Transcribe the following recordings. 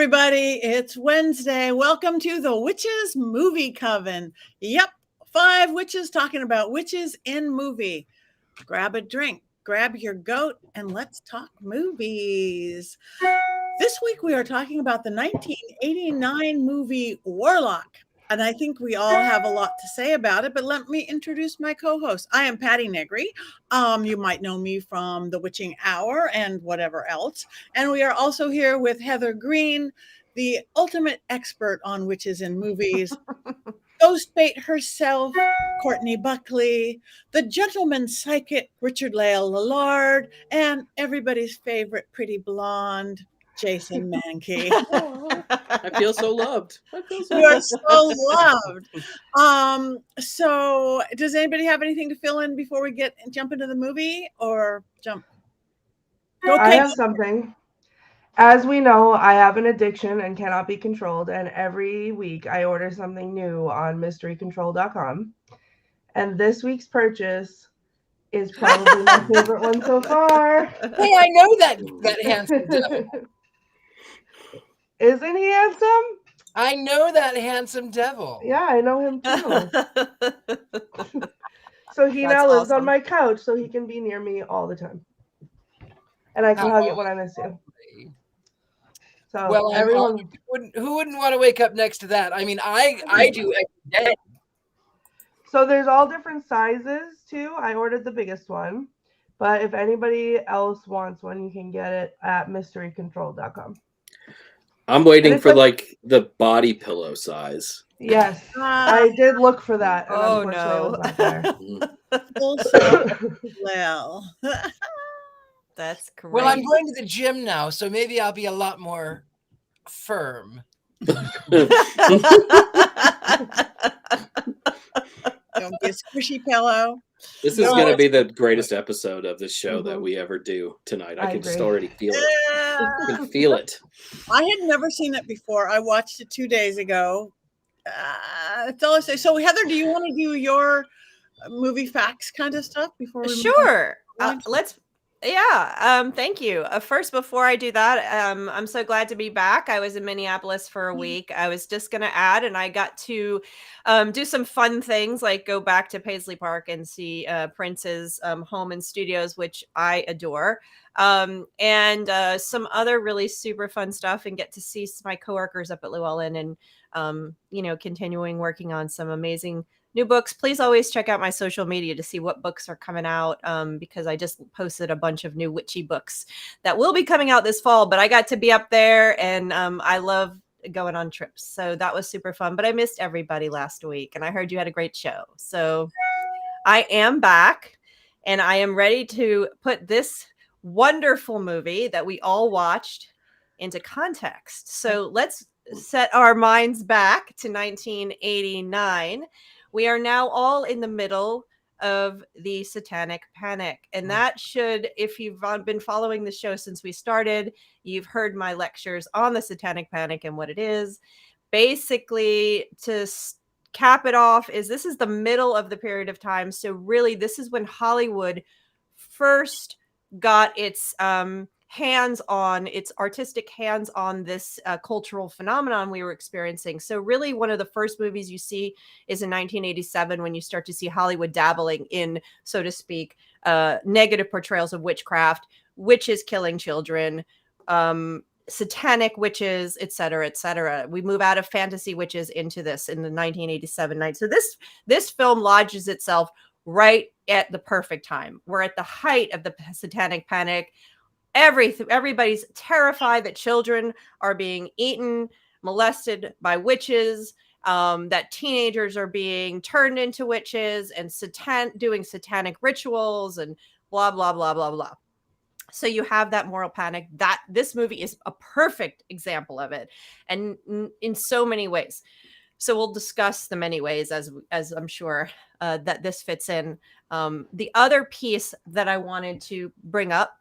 everybody. It's Wednesday. Welcome to the Witches Movie Coven. Yep, 5 witches talking about witches in movie. Grab a drink, grab your goat, and let's talk movies. This week we are talking about the 1989 movie Warlock. And I think we all have a lot to say about it, but let me introduce my co-host. I am Patti Negri. You might know me from The Witching Hour and whatever else. And we are also here with Heather Greene, the ultimate expert on witches in movies, Ghostbait herself, Courtney Buckley, the gentleman psychic, Richard-Lael Lillard, and everybody's favorite pretty blonde, Jason Mankey. I feel so loved. You are so loved. So does anybody have anything to fill in before we jump into the movie or jump? Okay. I have something. As we know, I have an addiction and cannot be controlled, and every week I order something new on mysterycontrol.com. And this week's purchase is probably my favorite one so far. Hey, I know that handsome devil. Isn't he handsome? I know that handsome devil. Yeah, I know him too. So he now lives on my couch so he can be near me all the time. And I can hug it when I miss you. So well, everyone who wouldn't want to wake up next to that? I mean, I do every day. So there's all different sizes too. I ordered the biggest one. But if anybody else wants one, you can get it at mysterycontrol.com. I'm waiting for like the body pillow size. Yes, I did look for that. And oh no, it was not there. Well, that's correct. Well, I'm going to the gym now, so maybe I'll be a lot more firm. Don't be a squishy pillow. This is going to be the greatest episode of this show that we ever do tonight. I can just already feel it. I can feel it. I had never seen it before. I watched it 2 days ago. That's all I say. So, Heather, do you want to do your movie facts kind of stuff before we Sure. Let's. Yeah. Thank you. First, before I do that, I'm so glad to be back. I was in Minneapolis for a week. I was just going to add, and I got to do some fun things like go back to Paisley Park and see Prince's home and studios, which I adore. And some other really super fun stuff, and get to see my coworkers up at Llewellyn and, continuing working on some amazing new books. Please always check out my social media to see what books are coming out, because I just posted a bunch of new witchy books that will be coming out this fall, but I got to be up there, and I love going on trips. So that was super fun, but I missed everybody last week, and I heard you had a great show. So I am back, and I am ready to put this wonderful movie that we all watched into context. So let's set our minds back to 1989. We are now all in the middle of the Satanic Panic. And that should, if you've been following the show since we started, you've heard my lectures on the Satanic Panic and what it is. Basically, to cap it off, this is the middle of the period of time. So really, this is when Hollywood first got its artistic hands on this cultural phenomenon we were experiencing. So really one of the first movies you see is in 1987, when you start to see Hollywood dabbling in, so to speak, negative portrayals of witchcraft, witches killing children, satanic witches, et cetera, et cetera. We move out of fantasy witches into this in the 1987 night. So this film lodges itself right at the perfect time. We're at the height of the Satanic Panic. Everybody's terrified that children are being eaten, molested by witches, that teenagers are being turned into witches and doing satanic rituals and blah, blah, blah, blah, blah. So you have that moral panic. That this movie is a perfect example of it, and in so many ways. So we'll discuss the many ways as I'm sure that this fits in. The other piece that I wanted to bring up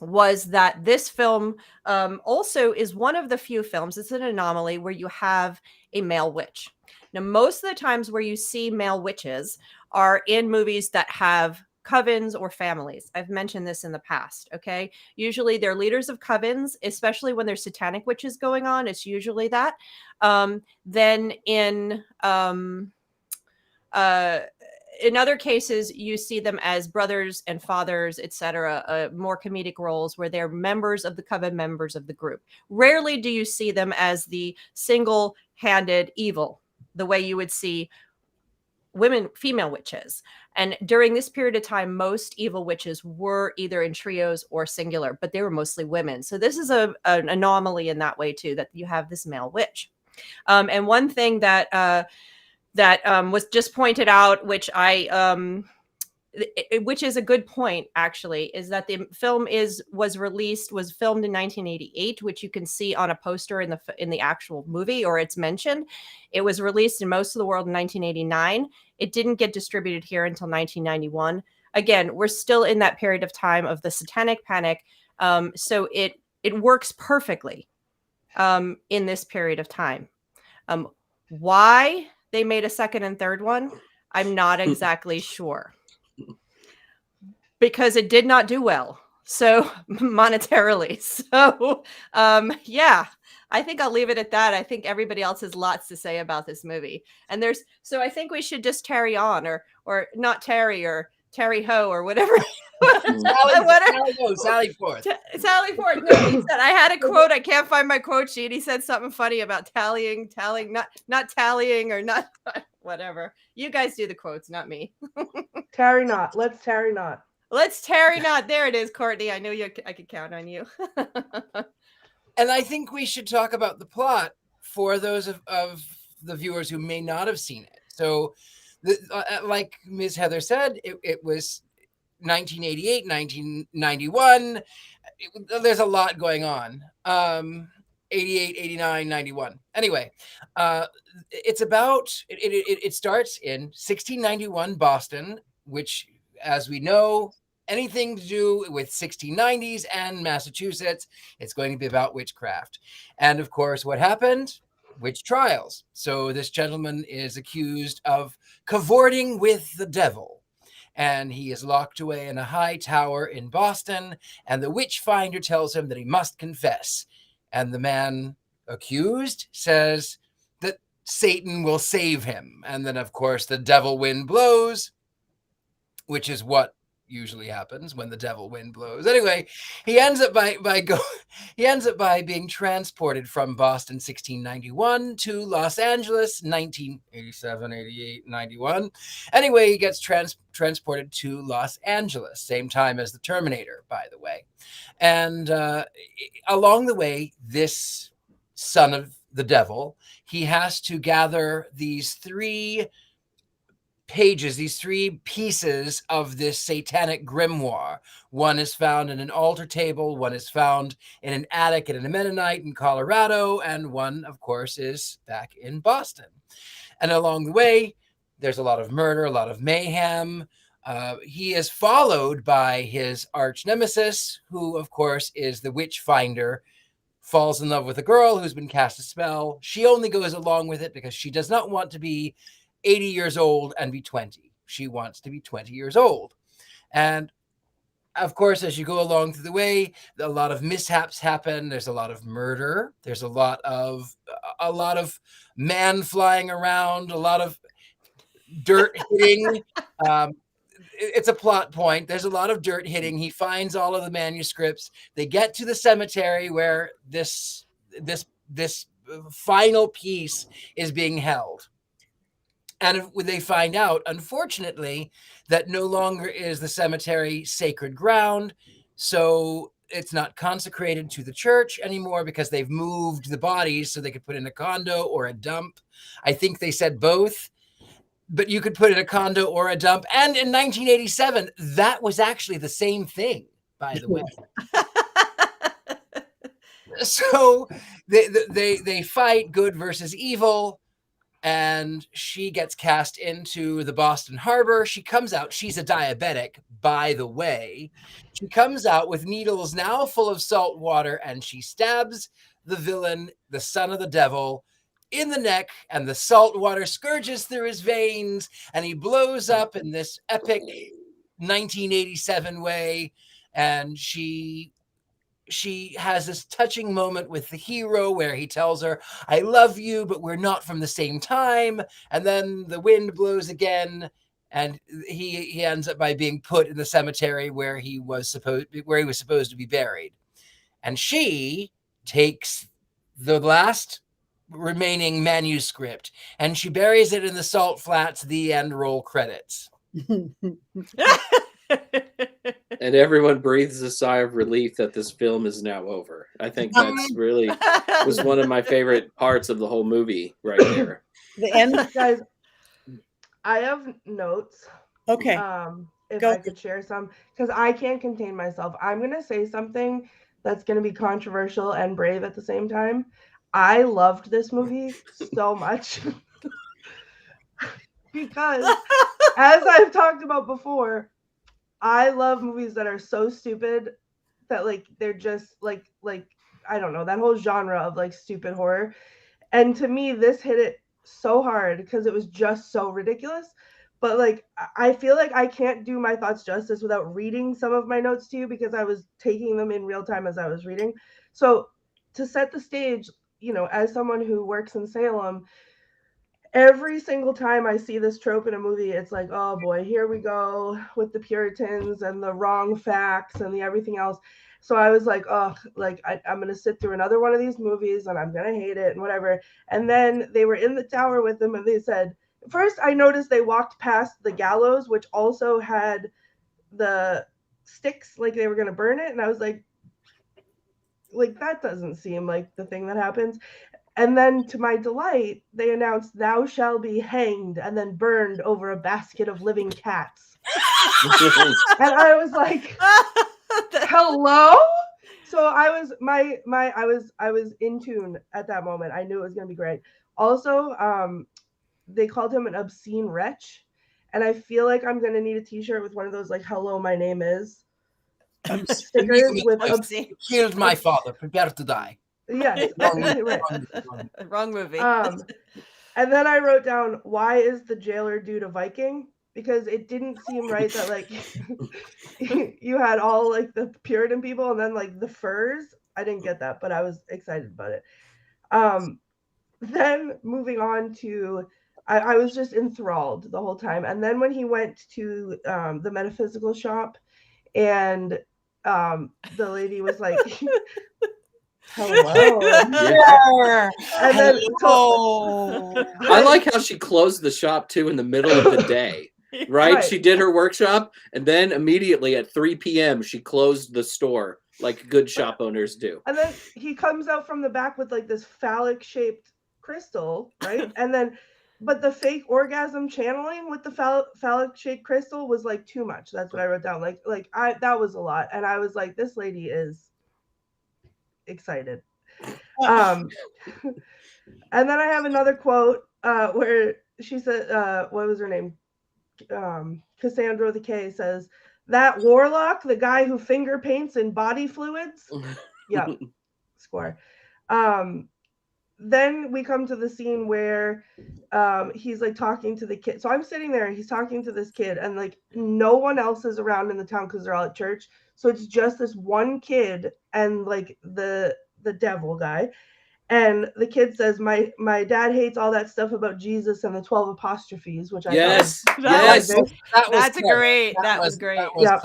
was that this film also is one of the few films, it's an anomaly, where you have a male witch. Now, most of the times where you see male witches are in movies that have covens or families. I've mentioned this in the past. Okay. Usually they're leaders of covens, especially when there's satanic witches going on. It's usually that. Then in other cases, you see them as brothers and fathers, etc., more comedic roles where they're members of the coven, members of the group. Rarely do you see them as the single-handed evil, the way you would see female witches. And during this period of time, most evil witches were either in trios or singular, but they were mostly women. So this is an anomaly in that way too, that you have this male witch. And one thing that was just pointed out, which which is a good point, actually, is that the film was filmed in 1988, which you can see on a poster in the actual movie, or it's mentioned. It was released in most of the world in 1989. It didn't get distributed here until 1991. Again, we're still in that period of time of the Satanic Panic, so it works perfectly in this period of time. Why they made a second and third one, I'm not exactly sure. Because it did not do well, so monetarily. So, yeah, I think I'll leave it at that. I think everybody else has lots to say about this movie. And so I think we should just tarry on, or not tarry, or tarry ho, or whatever. Sally forth. Sally forth. No, he said, I had a quote. I can't find my quote sheet. He said something funny about tallying, not tallying, or not whatever. You guys do the quotes, not me. Tarry not. Let's tarry not. Let's tarry not. There it is, Courtney. I knew I could count on you. And I think we should talk about the plot for those of the viewers who may not have seen it. So, like Ms. Heather said, it was 1988, 1991. There's a lot going on. 88, 89, 91. Anyway, it's about, it starts in 1691 Boston, which, as we know, anything to do with 1690s and Massachusetts, it's going to be about witchcraft. And of course, what happened? Witch trials. So this gentleman is accused of cavorting with the devil, and he is locked away in a high tower in Boston, and the witch finder tells him that he must confess. And the man accused says that Satan will save him. And then, of course, the devil wind blows, which is what usually happens when the devil wind blows. Anyway, he ends up by being transported from Boston 1691 to Los Angeles 1987, 88, 91. Anyway, he gets transported to Los Angeles, same time as the Terminator, by the way. And along the way, this son of the devil, he has to gather these three pieces of this satanic grimoire. One is found in an altar table, one is found in an attic in a Mennonite in Colorado, and one, of course, is back in Boston. And along the way, there's a lot of murder, a lot of mayhem. He is followed by his arch nemesis, who, of course, is the witch finder, falls in love with a girl who's been cast a spell. She only goes along with it because she does not want to be 80 years old and be 20. She wants to be 20 years old. And of course, as you go along through the way, a lot of mishaps happen. There's a lot of murder. There's a lot of man flying around, a lot of dirt hitting. It's a plot point. There's a lot of dirt hitting. He finds all of the manuscripts. They get to the cemetery where this final piece is being held. And they find out, unfortunately, that no longer is the cemetery sacred ground. So it's not consecrated to the church anymore because they've moved the bodies so they could put in a condo or a dump. I think they said both, but you could put in a condo or a dump. And in 1987, that was actually the same thing, by the way. So they fight good versus evil. And she gets cast into the Boston Harbor. She comes out. She's a diabetic, by the way. She comes out with needles now full of salt water, and she stabs the villain, the son of the devil, in the neck, and the salt water scourges through his veins, and he blows up in this epic 1987 way, and she has this touching moment with the hero where he tells her, I love you, but we're not from the same time. And then the wind blows again, and he ends up by being put in the cemetery where he was supposed to be buried. And she takes the last remaining manuscript and she buries it in the salt flats. The end, roll credits. And everyone breathes a sigh of relief that this film is now over. I think that's really was one of my favorite parts of the whole movie right there. The end, guys. I have notes. Okay. If I could share some, because I can't contain myself. I'm going to say something that's going to be controversial and brave at the same time. I loved this movie so much because, as I've talked about before, I love movies that are so stupid that like they're just like I don't know, that whole genre of like stupid horror. And to me, this hit it so hard because it was just so ridiculous. But like I feel like I can't do my thoughts justice without reading some of my notes to you because I was taking them in real time as I was reading. So to set the stage, you know, as someone who works in Salem, every single time I see this trope in a movie, it's like, oh boy, here we go with the Puritans and the wrong facts and the everything else. So I was like, oh, like I'm going to sit through another one of these movies and I'm going to hate it and whatever. And then they were in the tower with them and they said, first I noticed they walked past the gallows, which also had the sticks, like they were going to burn it. And I was like, that doesn't seem like the thing that happens. And then to my delight, they announced, thou shall be hanged and then burned over a basket of living cats. And I was like, hello? So I was I was in tune at that moment. I knew it was going to be great. Also, they called him an obscene wretch. And I feel like I'm going to need a t-shirt with one of those like, hello, my name is stickers with obscene. Killed my father, prepare to die. Yes, wrong movie. And then I wrote down, why is the jailer dude a Viking? Because it didn't seem right that like you had all like the Puritan people and then like the furs. I didn't get that, but I was excited about it. Then moving on to, I was just enthralled the whole time. And then when he went to the metaphysical shop and the lady was like, hello. Yeah. And then I like how she closed the shop too in the middle of the day. Right? She did her workshop and then immediately at 3 p.m. she closed the store like good shop owners do. And then he comes out from the back with like this phallic shaped crystal, right? And then but the fake orgasm channeling with the phallic shaped crystal was like too much. That's what I wrote down. That was a lot. And I was like, this lady is excited. And then I have another quote where she said, what was her name? Cassandra the K says, that Warlock, the guy who finger paints in body fluids. Yep. Score. Then we come to the scene where he's like talking to the kid. So I'm sitting there and he's talking to this kid and like no one else is around in the town because they're all at church. So it's just this one kid and like the devil guy. And the kid says, my dad hates all that stuff about Jesus and the 12 apostrophes, which I That was great. Yeah.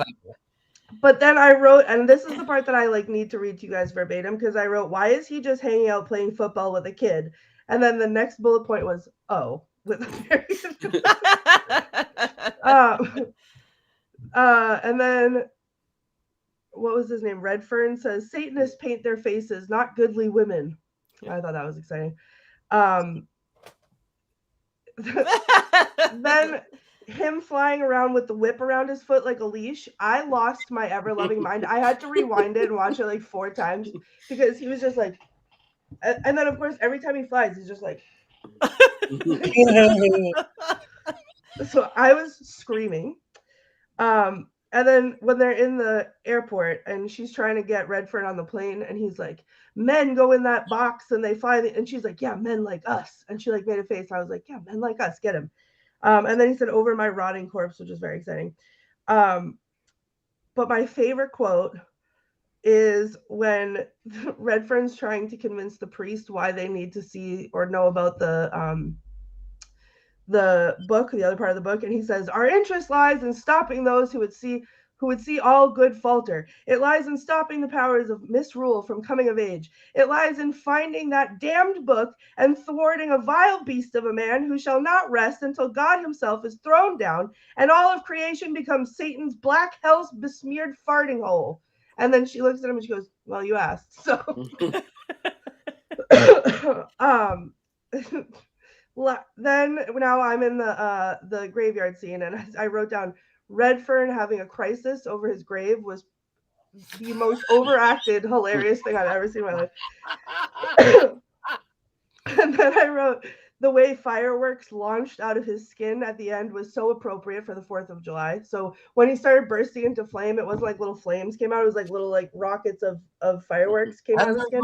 But then I wrote, and this is the part that I like need to read to you guys verbatim, because I wrote, why is he just hanging out playing football with a kid? And then the next bullet point was, oh, with and then what was his name? Redfern says, Satanists paint their faces, not goodly women. I thought that was exciting. Then him flying around with the whip around his foot like a leash. I lost my ever-loving mind. I had to rewind it and watch it like 4 times because he was just like, and then of course every time he flies, he's just like. So I was screaming. And then when they're in the airport and she's trying to get Redfern on the plane and he's like, men go in that box and they fly. And she's like, yeah, men like us. And she like made a face. I was like, yeah, men like us, get him. And then he said, over my rotting corpse, which is very exciting. But my favorite quote is when Redfern's trying to convince the priest why they need to see or know about the book, the other part of the book, and he says, "Our interest lies in stopping those who would see all good falter. It lies in stopping the powers of misrule from coming of age. It lies in finding that damned book and thwarting a vile beast of a man who shall not rest until God himself is thrown down and all of creation becomes Satan's black hell's besmeared farting hole." And then she looks at him and she goes, "Well, you asked." So then now I'm in the graveyard scene, and I wrote down, Redfern having a crisis over his grave was the most overacted, hilarious thing I've ever seen in my life. And then I wrote, the way fireworks launched out of his skin at the end was so appropriate for the 4th of July. So when he started bursting into flame, it wasn't like little flames came out. It was like little rockets of fireworks came out of his skin.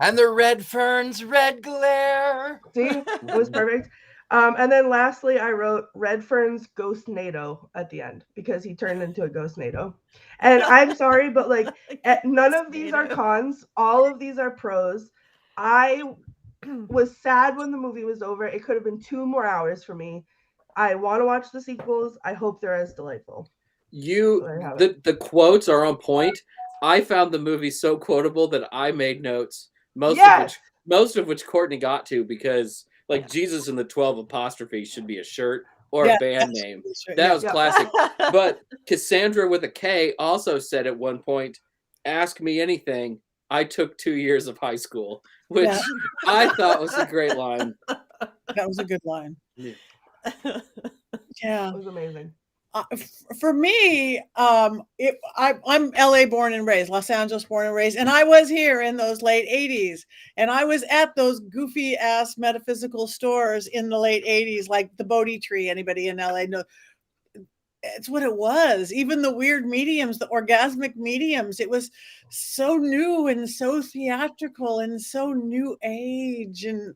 And the Redfern's red glare. See, it was perfect. And then lastly, I wrote Redfern's Ghost NATO at the end because he turned into a Ghost NATO. And I'm sorry, but none of these are cons. All of these are pros. I was sad when the movie was over. It could have been 2 more hours for me. I want to watch the sequels. I hope they're as delightful. The quotes are on point. I found the movie so quotable that I made notes. Most of which Courtney got to, because Jesus and the 12 apostrophes should be a shirt or a band name. That was classic. But Cassandra with a K also said at one point, "Ask me anything. I took 2 years of high school," which I thought was a great line. That was a good line. Yeah. Yeah. It was amazing. For me, I'm LA born and raised, Los Angeles born and raised, and I was here in those late 80s, and I was at those goofy ass metaphysical stores in the late 80s, like the Bodhi Tree. Anybody in LA know? It's what it was. Even the weird mediums, the orgasmic mediums, it was so new and so theatrical and so new age. And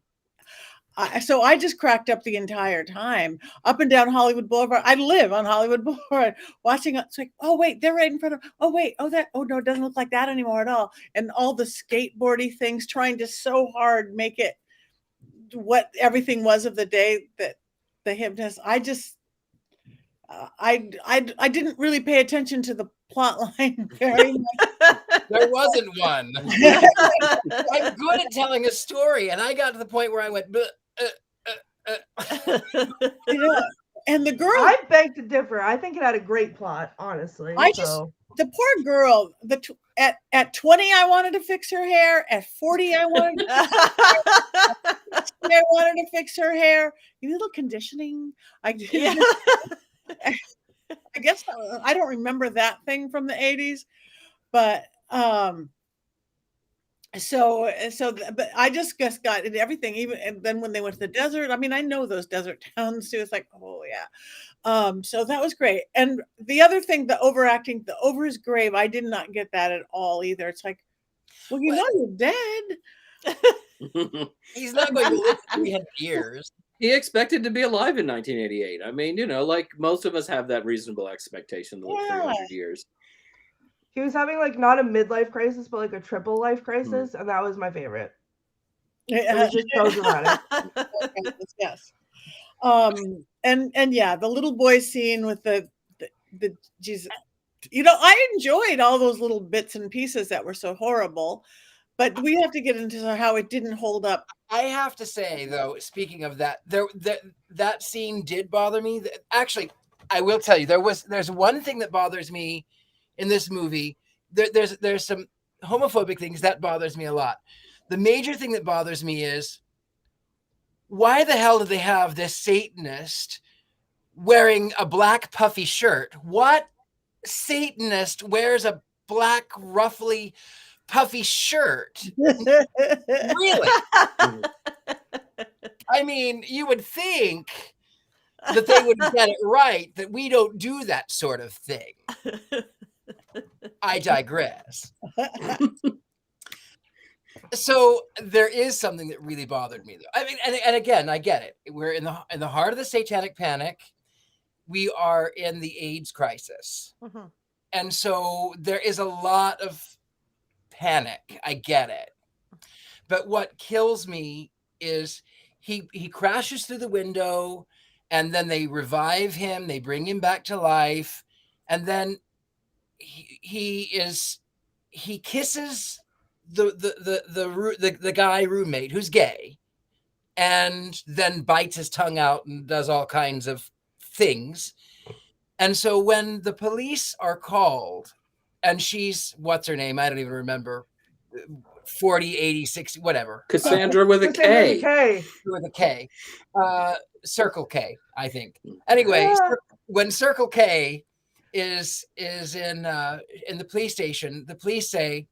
so I just cracked up the entire time, up and down Hollywood Boulevard. I live on Hollywood Boulevard, watching. It's like, oh wait, they're right in front of. Oh wait, oh no, it doesn't look like that anymore at all. And all the skateboardy things, trying to so hard make it what everything was of the day. That the hypnotist. I didn't really pay attention to the plot line very much. There wasn't one. I'm good at telling a story, and I got to the point where I went. And the girl, I beg to differ. I think it had a great plot, honestly. The poor girl. At 20, I wanted to fix her hair. At 40, I wanted to fix her hair. You need a little conditioning. I guess I don't remember that thing from the 80s, but but I just got everything. Even and then when they went to the desert, I mean, I know those desert towns too. It's like, oh yeah. So that was great. And the other thing, the overacting, the over his grave, I did not get that at all either. It's like, well, you're dead. He's not going to live 300 years. He expected to be alive in 1988. I mean, most of us have that reasonable expectation to live 300 years. He was having not a midlife crisis, but a triple life crisis, and that was my favorite. It was just so dramatic. Yes. And yeah, the little boy scene with the Jesus. I enjoyed all those little bits and pieces that were so horrible, but we have to get into how it didn't hold up. I have to say, though, speaking of that, that scene did bother me. Actually, I will tell you, there's one thing that bothers me in this movie. There's some homophobic things that bothers me a lot. The major thing that bothers me is, why the hell do they have this Satanist wearing a black puffy shirt? What Satanist wears a black, roughly puffy shirt? Really? I mean, you would think that they would get it right, that we don't do that sort of thing. I digress. So there is something that really bothered me, though. I mean, and again, I get it. We're in the heart of the satanic panic, we are in the AIDS crisis. Mhm. And so there is a lot of panic. I get it. But what kills me is he crashes through the window, and then they revive him. They bring him back to life. And then he kisses the guy roommate who's gay, and then bites his tongue out and does all kinds of things. And so when the police are called, and she's, what's her name? I don't even remember. 40, 80, 60, whatever. Cassandra with a K. With a K. Circle K, I think. Anyway, when Circle K is in the police station, the police say,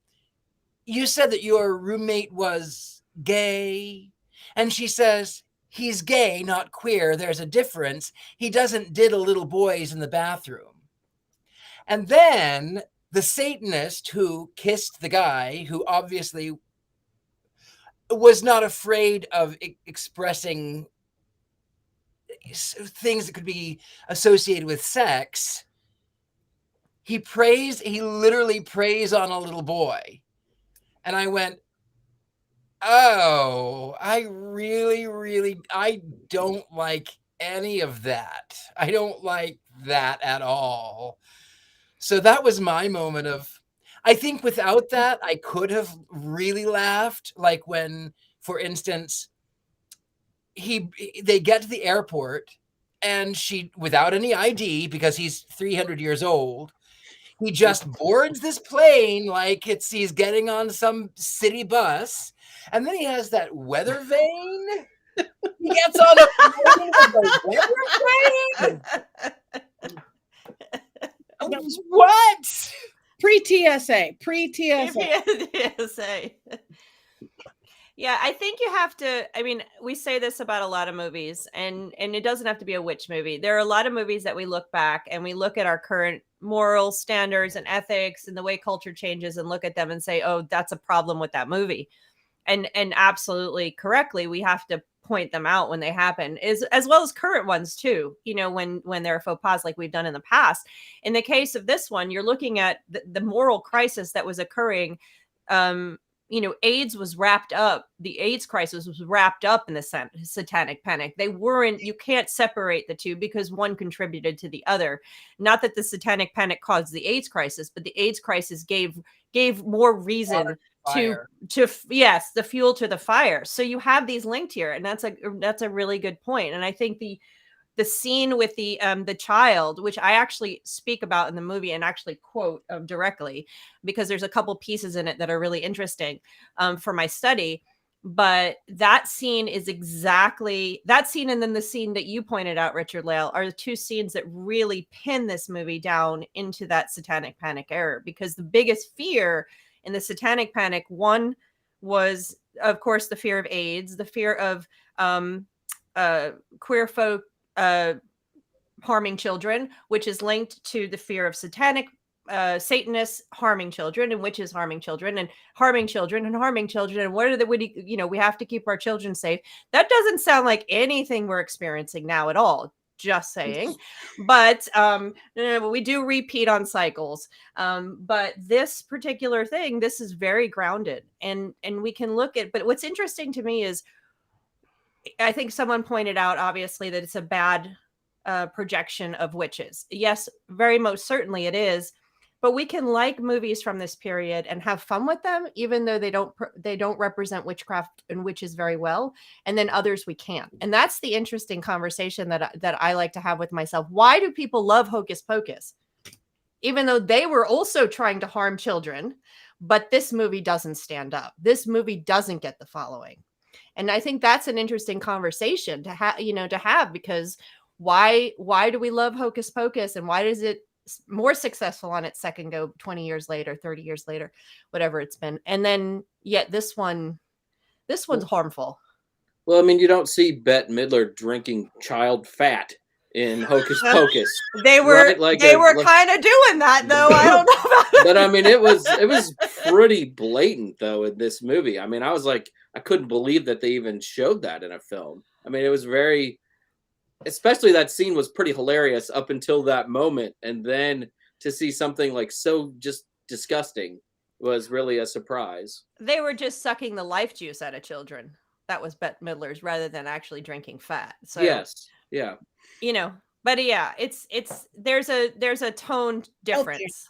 "You said that your roommate was gay." And she says, "He's gay, not queer. There's a difference. He doesn't diddle little boys in the bathroom." And then the Satanist who kissed the guy, who obviously was not afraid of expressing things that could be associated with sex, he literally preys on a little boy. And I went, oh, I don't like any of that. I don't like that at all. So that was my moment of, I think without that, I could have really laughed. Like when, for instance, they get to the airport, and she, without any ID, because he's 300 years old, he just boards this plane like he's getting on some city bus. And then he has that weather vane. He gets on a plane with a weather vane. What? Pre-TSA. Yeah, I think you have to, I mean, we say this about a lot of movies, and it doesn't have to be a witch movie. There are a lot of movies that we look back and we look at our current moral standards and ethics and the way culture changes and look at them and say, oh, that's a problem with that movie. And absolutely correctly, we have to point them out when they happen, as well as current ones too, you know, when there are faux pas like we've done in the past. In the case of this one, you're looking at the moral crisis that was occurring. You know, AIDS was wrapped up. The AIDS crisis was wrapped up in the satanic panic. They weren't, you can't separate the two because one contributed to the other. Not that the satanic panic caused the AIDS crisis, but the AIDS crisis gave more reason to yes, the fuel to the fire. So you have these linked here, and that's a really good point. And I think the scene with the child, which I actually speak about in the movie and actually quote directly, because there's a couple pieces in it that are really interesting for my study. But that scene is exactly that scene, and then the scene that you pointed out, Richard-Lael, are the two scenes that really pin this movie down into that satanic panic era. Because the biggest fear in the satanic panic, one was, of course, the fear of AIDS, the fear of queer folk harming children, which is linked to the fear of Satanists harming children, and witches harming children, and harming children, and harming children. And what are the, you know, we have to keep our children safe. That doesn't sound like anything we're experiencing now at all. Just saying. But we do repeat on cycles. But this particular thing, this is very grounded, and we can look at, but what's interesting to me is, I think someone pointed out, obviously, that it's a bad projection of witches. Yes, very most certainly it is. But we can like movies from this period and have fun with them, even though they don't represent witchcraft and witches very well. And then others we can't. And that's the interesting conversation that I like to have with myself. Why do people love Hocus Pocus? Even though they were also trying to harm children, but this movie doesn't stand up. This movie doesn't get the following. And I think that's an interesting conversation to have, because why do we love Hocus Pocus, and why is it more successful on its second go 20 years later, 30 years later, whatever it's been? And then yet this one's harmful. Well, I mean, you don't see Bette Midler drinking child fat in Hocus Pocus. They were kind of doing that, though. I don't know about it. But I mean, it was pretty blatant though in this movie. I mean, I was like, I couldn't believe that they even showed that in a film. I mean, it was very, especially that scene was pretty hilarious up until that moment, and then to see something like so just disgusting was really a surprise. They were just sucking the life juice out of children. That was Bette Midler's, rather than actually drinking fat. So yes, yeah, but yeah, it's there's a tone difference.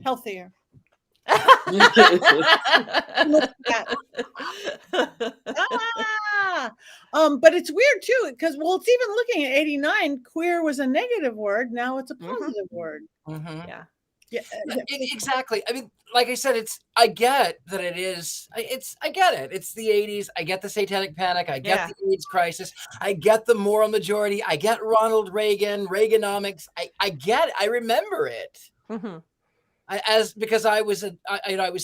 Healthier. But it's weird too, because it's even looking at 89, queer was a negative word, now it's a positive word. Yeah. Yeah, exactly. I mean, like I said, I get that I get it. It's the 80s. I get the Satanic Panic. I get the AIDS crisis. I get the moral majority. I get Ronald Reagan, Reaganomics. I get it. I remember it. Because I was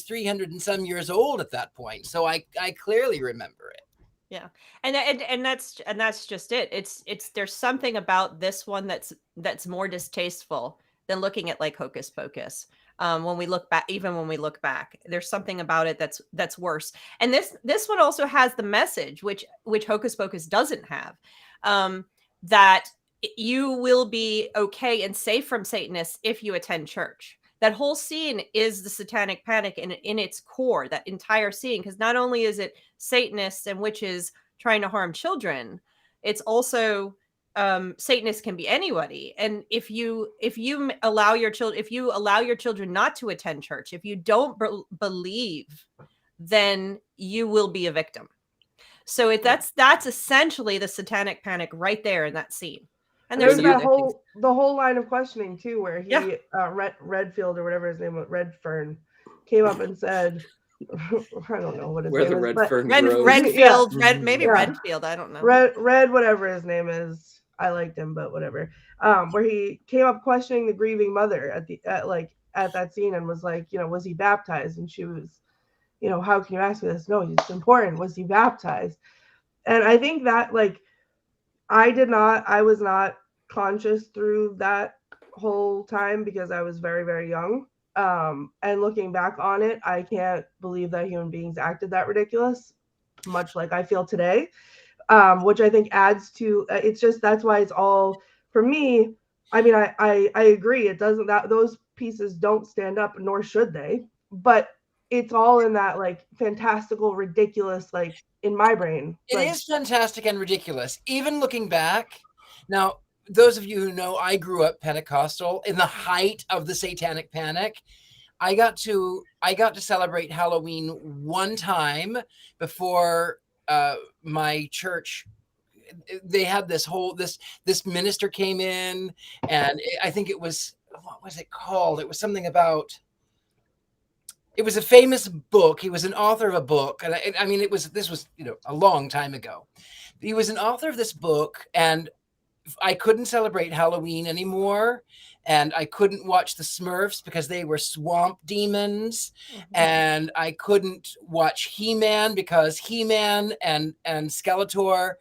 300 and some years old at that point. So I clearly remember it. Yeah. And that's just it. It's there's something about this one that's more distasteful than looking at like Hocus Pocus. When we look back, there's something about it that's worse. And this one also has the message, which Hocus Pocus doesn't have, that you will be okay and safe from Satanists if you attend church. That whole scene is the Satanic Panic in its core, that entire scene, because not only is it Satanists and witches trying to harm children, it's also Satanists can be anybody. And if you allow your children not to attend church, if you don't believe, then you will be a victim. So that's essentially the Satanic Panic right there in that scene. And there's that the whole line of questioning too, where he Redfield or whatever his name was, Redfern, came up and said, I don't know what his name is. Redfield, Redfield, I don't know. Red, whatever his name is. I liked him, but whatever. Where he came up questioning the grieving mother at that scene and was like, was he baptized? And she was, how can you ask me this? No, it's important. Was he baptized? And I think that I was not conscious through that whole time because I was very, very young. And looking back on it, I can't believe that human beings acted that ridiculous, much like I feel today. Which I think adds to it's just, that's why it's all, for me, I mean, I agree, it doesn't, that those pieces don't stand up, nor should they, but it's all in that fantastical, ridiculous, in my brain. It is fantastic and ridiculous, even looking back. Now, those of you who know, I grew up Pentecostal in the height of the Satanic Panic. I got to celebrate Halloween one time before my church. They had this minister came in, and I think it was, what was it called? It was something about, it was a famous book. He was an author of a book. And I mean, this was a long time ago. He was an author of this book, and I couldn't celebrate Halloween anymore. And I couldn't watch the Smurfs because they were swamp demons. And I couldn't watch He-Man because He-Man and Skeletor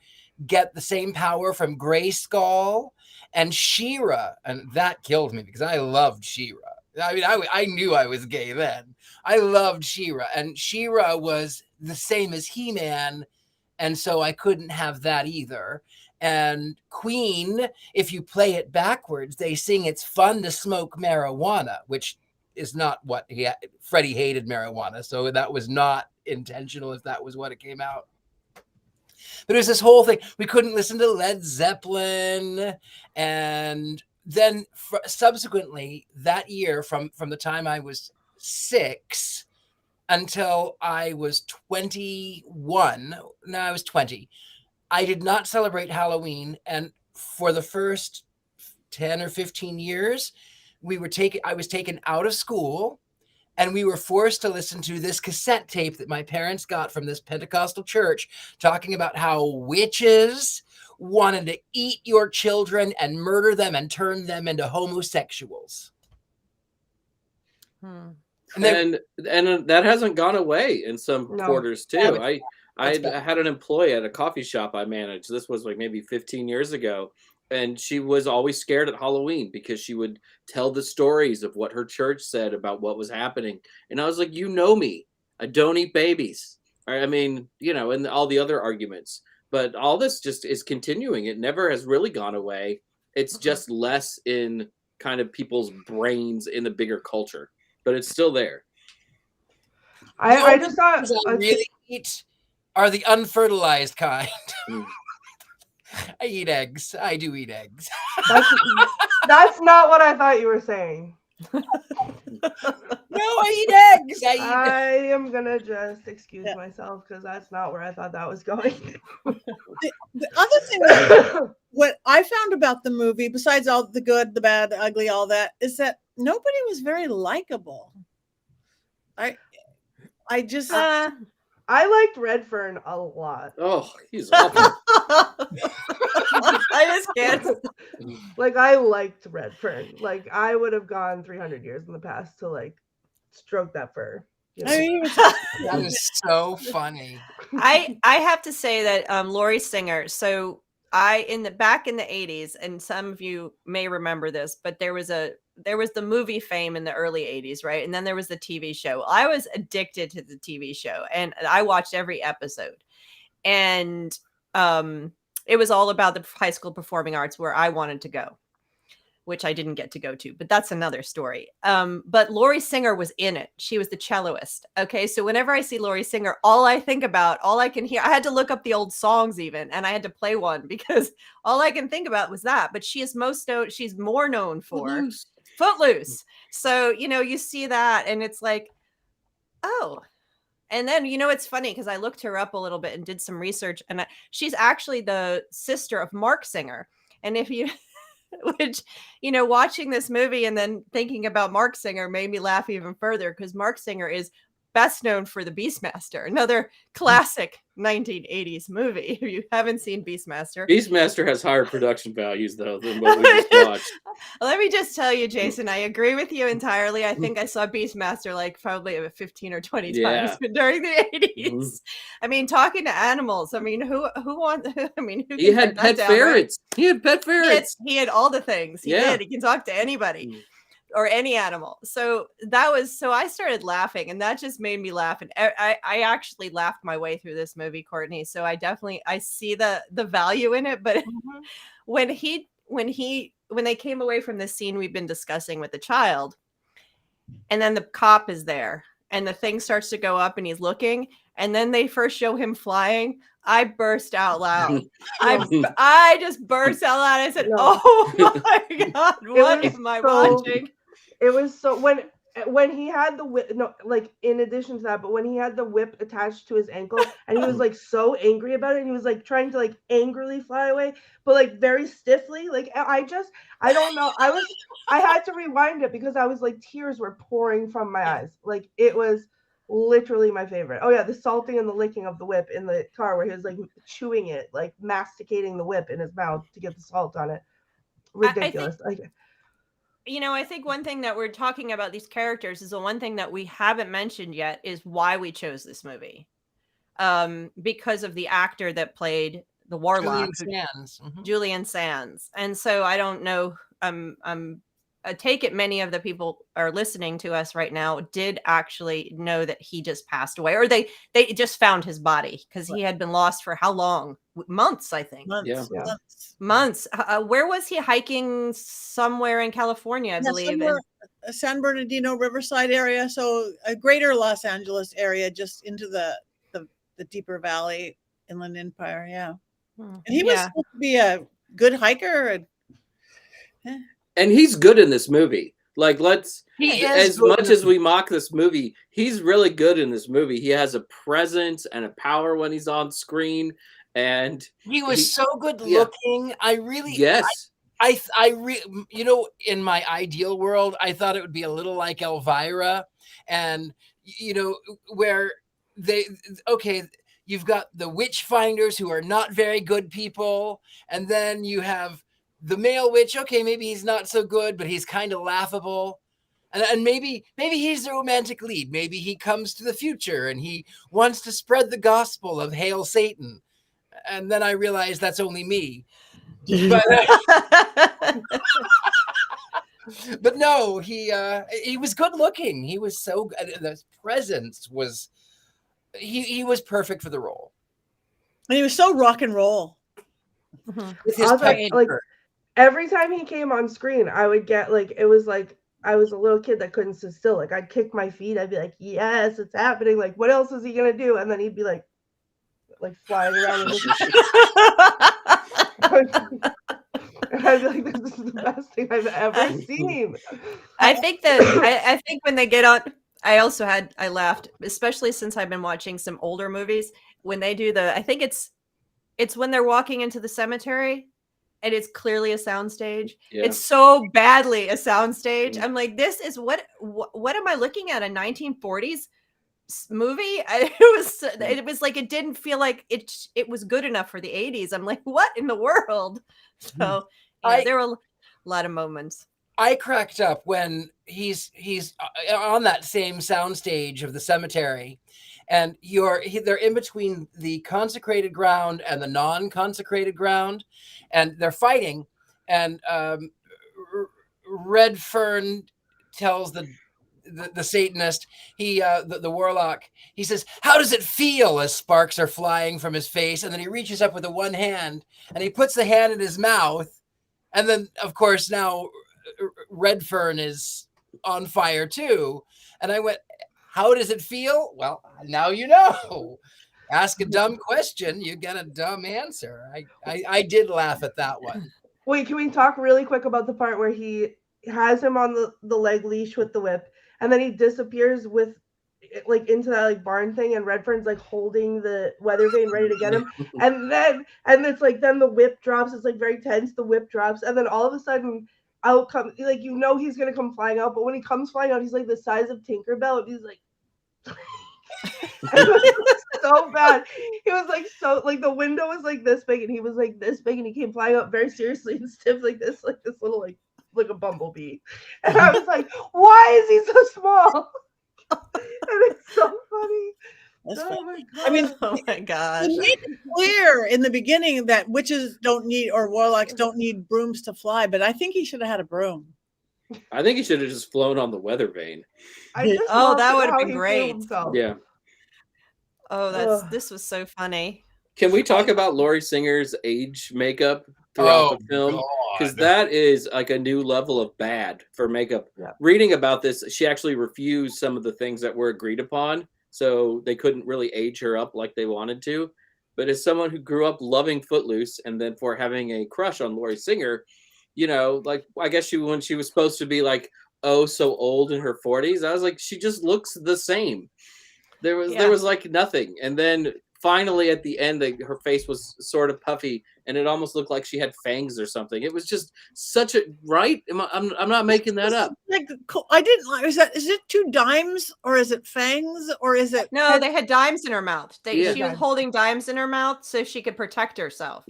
get the same power from Grayskull. And She-Ra, and that killed me because I loved She-Ra. I mean, I knew I was gay then. I loved She-Ra, and She-Ra was the same as He-Man, and so I couldn't have that either. And Queen, if you play it backwards, they sing "It's fun to smoke marijuana," which is not what Freddie hated marijuana, so that was not intentional if that was what it came out. But it was this whole thing. We couldn't listen to Led Zeppelin, and then subsequently that year, from the time I was 6 until I was 21, no, I was 20, I did not celebrate Halloween. And for the first 10 or 15 years, I was taken out of school, and we were forced to listen to this cassette tape that my parents got from this Pentecostal church talking about how witches wanted to eat your children and murder them and turn them into homosexuals. And that hasn't gone away in some quarters too. I had an employee at a coffee shop I managed. This was maybe 15 years ago. And she was always scared at Halloween because she would tell the stories of what her church said about what was happening. And I was like, me, I don't eat babies. I mean, and all the other arguments. but all this just is continuing. It never has really gone away. It's just less in kind of people's brains in the bigger culture, but it's still there. I just thought I really eat are the unfertilized kind. I eat eggs. I do eat eggs. That's not what I thought you were saying. No, I eat eggs. I am gonna just excuse myself because that's not where I thought that was going. The other thing what I found about the movie, besides all the good, the bad, the ugly, all that, is that nobody was very likable. I just I liked Redfern a lot. Oh, he's awful. I just can't. Like, I liked Redfern. Like, I would have gone 300 years in the past to like stroke that fur. You know? I mean, That is so funny. I have to say that Laurie Singer. So back in the 80s, and some of you may remember this, but there was the movie Fame in the early 80s, right? And then there was the TV show. I was addicted to the TV show, and I watched every episode. And it was all about the high school performing arts where I wanted to go, which I didn't get to go to, but that's another story. But Laurie Singer was in it. She was the celloist. Okay. So whenever I see Laurie Singer, all I can hear, I had to look up the old songs even, and I had to play one because all I can think about was that. But she's more known for Footloose. So, you see that and it's like, oh. And then, it's funny because I looked her up a little bit and did some research, and she's actually the sister of Mark Singer. And if you, which, watching this movie and then thinking about Mark Singer made me laugh even further because Mark Singer is best known for The Beastmaster, another classic 1980s movie. If you haven't seen Beastmaster has higher production values though than what we just watched. Let me just tell you, Jason, I agree with you entirely. I think I saw Beastmaster like probably 15 or 20 times during the 80s. Mm-hmm. I mean, talking to animals. I mean, who wants? I mean, who he had pet ferrets. Right? He had pet ferrets. He had all the things. He did. He can talk to anybody. Mm-hmm. Or any animal. So I started laughing, and that just made me laugh. And I actually laughed my way through this movie, Courtney. So I see the value in it. But when they came away from the scene we've been discussing with the child, and then the cop is there, and the thing starts to go up, and he's looking, and then they first show him flying. I burst out loud. I just burst out loud. I said, "Oh my God, what am I watching?" It was so when he had the whip, no, like in addition to that, but when he had the whip attached to his ankle and he was like so angry about it, and he was like trying to like angrily fly away, but like very stiffly. Like I don't know. I had to rewind it because I was like tears were pouring from my eyes. Like it was literally my favorite. Oh yeah, the salting and the licking of the whip in the car where he was like chewing it, like masticating the whip in his mouth to get the salt on it. Ridiculous. I think one thing that we're talking about these characters is the one thing that we haven't mentioned yet is why we chose this movie. Because of the actor that played the Warlock, Julian Sands. And so I don't know. I take it many of the people are listening to us right now did actually know that he just passed away, or they just found his body because he had been lost for how long? Months, I think. Months. Where was he hiking? Somewhere in California, I believe. San Bernardino, Riverside area. So a greater Los Angeles area, just into the deeper valley, Inland Empire. Yeah. And he was supposed to be a good hiker. And he's good in this movie. Like, as much as we mock this movie, he's really good in this movie. He has a presence and a power when he's on screen. And he was so good looking. I really, in my ideal world, I thought it would be a little like Elvira, and where you've got the witch finders who are not very good people, and then you have the male witch. Okay, maybe he's not so good, but he's kind of laughable. And maybe he's the romantic lead. Maybe he comes to the future and he wants to spread the gospel of Hail Satan. And then I realized that's only me. But no, he was good looking. He was so good. His presence was he was perfect for the role. And he was so rock and roll. With his like, every time he came on screen, I would get like, it was like I was a little kid that couldn't sit still. Like I'd kick my feet. I'd be like, yes, it's happening. Like, what else is he gonna do? And then he'd be like flying around in his and I'd be like, this is the best thing I've ever seen. I think that I think when they get on, I laughed, especially since I've been watching some older movies when they do I think it's when they're walking into the cemetery and it's clearly a soundstage. Yeah. It's so badly a soundstage. I'm like, this is what am I looking at? A 1940s movie? It was like, it didn't feel like it was good enough for the 80s. I'm like, what in the world? So there were a lot of moments. I cracked up when he's on that same soundstage of the cemetery, and they're in between the consecrated ground and the non-consecrated ground, and they're fighting. And Redfern tells the Satanist, the Warlock, he says, "How does it feel?" as sparks are flying from his face, and then he reaches up with the one hand and he puts the hand in his mouth, and then of course now Redfern is on fire too. And I went, how does it feel? Well, now you know. Ask a dumb question, you get a dumb answer. I did laugh at that one. Wait, can we talk really quick about the part where he has him on the leg leash with the whip, and then he disappears with into that barn thing, and Redfern's holding the weather vane ready to get him, and it's then the whip drops. It's very tense. The whip drops, and then all of a sudden out comes he's gonna come flying out, but when he comes flying out, he's the size of Tinkerbell, and he's so bad. He was the window was this big, and he was this big, and he came flying out very seriously and stiff this little like a bumblebee, and I was like, why is he so small? And it's so funny. That's oh funny. my god. I mean, oh my gosh. He made it clear in the beginning that witches don't need, or warlocks don't need brooms to fly, but I think he should have had a broom. I think he should have just flown on the weather vane. That would have been great. Yeah. Oh, this was so funny. Can we talk about Laurie Singer's age makeup throughout the film? Because that is a new level of bad for makeup. Yeah. Reading about this, she actually refused some of the things that were agreed upon, so they couldn't really age her up like they wanted to. But as someone who grew up loving Footloose, and then for having a crush on Laurie Singer, I guess when she was supposed to be so old in her 40s, I was like, she just looks the same. There was nothing, and then finally at the end, her face was sort of puffy, and it almost looked like she had fangs or something. It was just such a right. I'm not making that up. I didn't like. Is it 2 dimes, or is it fangs, or is it? No, they had dimes in her mouth. She was holding dimes in her mouth so she could protect herself.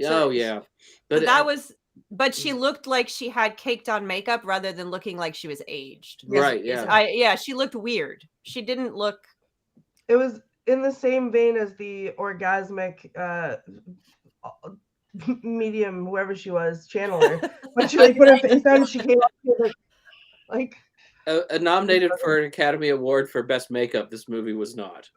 But she looked like she had caked on makeup rather than looking like she was aged. Right. She looked weird. She didn't look. It was in the same vein as the orgasmic medium, whoever she was, channeler. When she put her face on, she came up here nominated for an Academy Award for Best Makeup. This movie was not.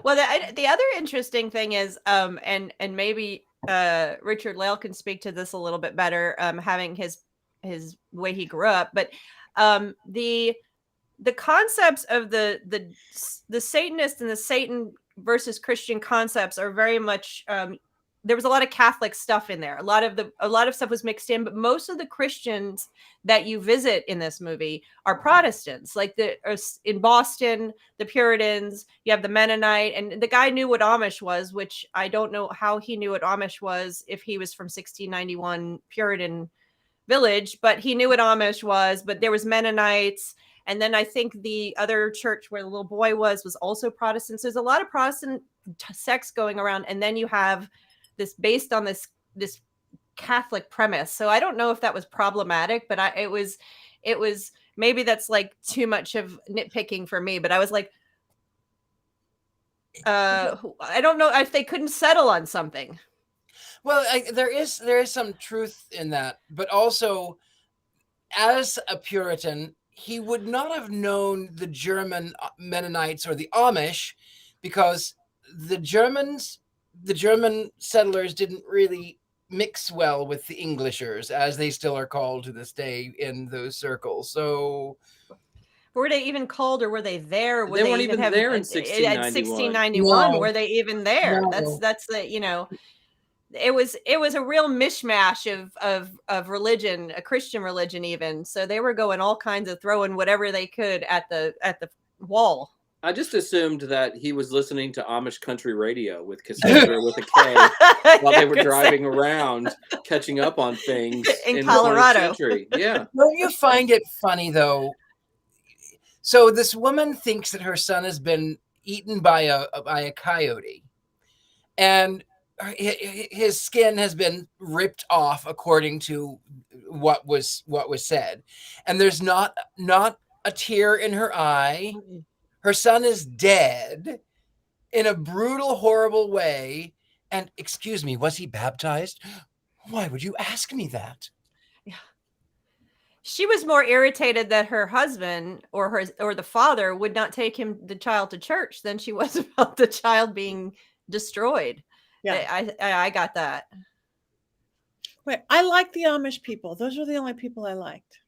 Well, the other interesting thing is, and maybe Richard-Lael can speak to this a little bit better, having his way he grew up, but the concepts of the Satanist and the Satan versus Christian concepts are very much there was a lot of Catholic stuff in there. A lot of stuff was mixed in, but most of the Christians that you visit in this movie are Protestants. In Boston, the Puritans, you have the Mennonite, and the guy knew what Amish was, which I don't know how he knew what Amish was if he was from 1691 Puritan village, but he knew what Amish was. But there was Mennonites. And then I think the other church where the little boy was also Protestant. So there's a lot of Protestant sects going around. And then you have this based on this Catholic premise. So I don't know if that was problematic, but it was maybe that's too much of nitpicking for me. But I was like, I don't know if they couldn't settle on something. Well, there is some truth in that, but also as a Puritan, he would not have known the German Mennonites or the Amish because the German settlers didn't really mix well with the Englishers, as they still are called to this day in those circles. So were they even called, or were they there? They weren't even there in 1691. No. Were they even there? No. That's the, you know, it was a real mishmash of religion, a Christian religion even. So they were going all kinds of throwing whatever they could at the wall. I just assumed that he was listening to Amish country radio with Cassandra with a K while they were driving around, catching up on things in Colorado. The 20th century. Yeah. Don't you find it funny though? So this woman thinks that her son has been eaten by a coyote, and his skin has been ripped off, according to what was said, and there's not a tear in her eye. Her son is dead in a brutal, horrible way. And excuse me, was he baptized? Why would you ask me that? Yeah. She was more irritated that her husband or the father would not take the child to church than she was about the child being destroyed. Yeah, I got that. Wait, I like the Amish people. Those were the only people I liked.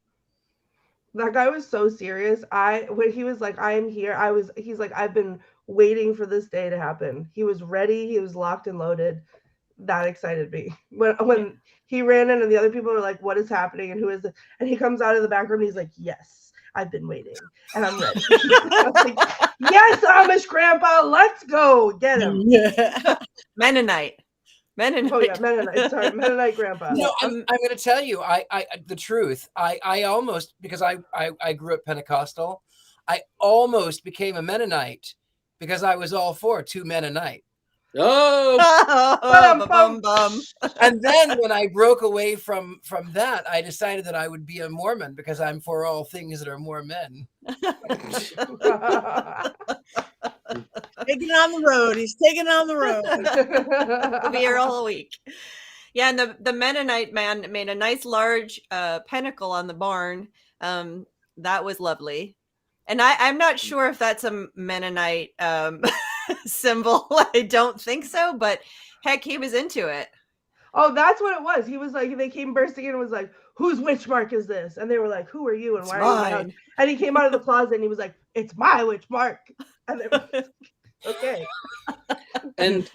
That guy was so serious. When he was like, I am here, he's like, I've been waiting for this day to happen. He was ready. He was locked and loaded. That excited me. When he ran in and the other people were like, what is happening? And who is it? And he comes out of the back room and he's like, yes, I've been waiting and I'm ready. I was like, yes, Amish grandpa, let's go. Get him. Yeah. Mennonite. Oh yeah, Mennonite. Sorry, Mennonite grandpa. No, I'm going to tell you, the truth. I almost, because I grew up Pentecostal, I almost became a Mennonite because I was all for two Mennonite. Oh, And then when I broke away from that, I decided that I would be a Mormon because I'm for all things that are Mormon. Taking on the road. He's taking on the road. We'll be here all week. Yeah, and the Mennonite man made a nice large pinnacle on the barn. That was lovely. And I'm not sure if that's a Mennonite symbol. I don't think so, but heck, he was into it. Oh, that's what it was. He was like, they came bursting in and was like, whose witch mark is this? And they were like, who are you? And why are you? And he came out of the closet and he was like, it's my witch mark. And they were like, okay. And